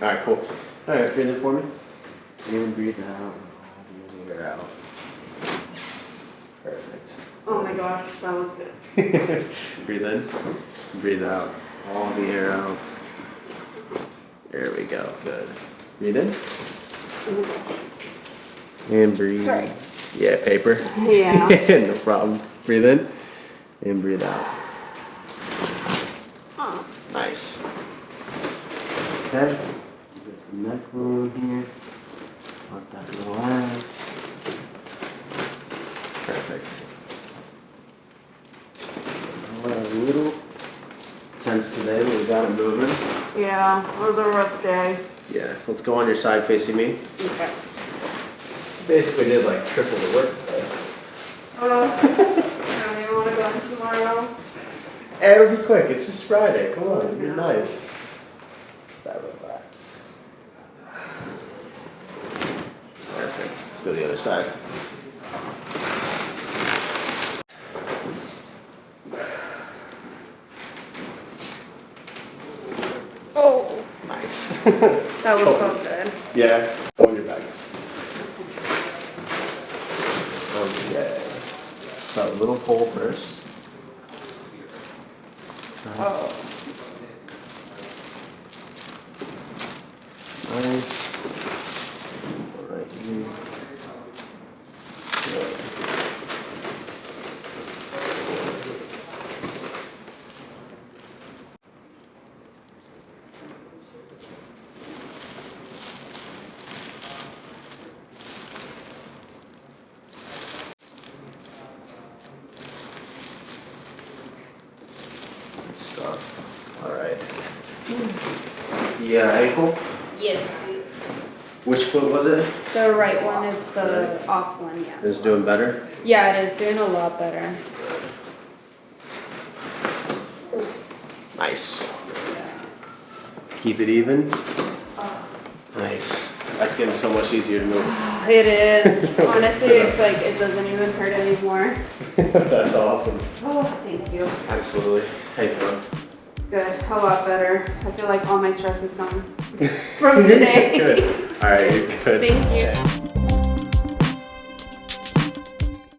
All right, cool. All right, breathe in for me. And breathe out. And air out. Perfect. Oh my gosh, that was good. Breathe in. Breathe out. All the air out. There we go. Good. Breathe in. And breathe. Sorry. Yeah, paper. Yeah. No problem. Breathe in. And breathe out. Oh. Nice. Okay. Get the neck room here. Let that relax. Perfect. We're a little tense today, but we got it moving. Yeah, it was a rough day. Yeah, let's go on your side facing me. Okay. Basically did like triple the work today. I don't even want to go in tomorrow. It'll be quick, it's just Friday, come on, be nice. That relax. Perfect, let's go to the other side. Oh, Nice. that was so good. Yeah, hold your back. Okay. So a little pull first. Oh. Nice. All right here. Good. Good stuff. All right. Yeah, ankle. Yes, please. Which foot was it? The right one is the off one, yeah. Is doing better. Yeah, it is doing a lot better. Nice. Keep it even. Nice. That's getting so much easier to move. It is. Honestly, it's like it doesn't even hurt anymore. That's awesome. Oh, thank you. Absolutely. How you feeling? Good. A lot better. I feel like all my stress is gone from today. Good. All right, you're good. Thank you.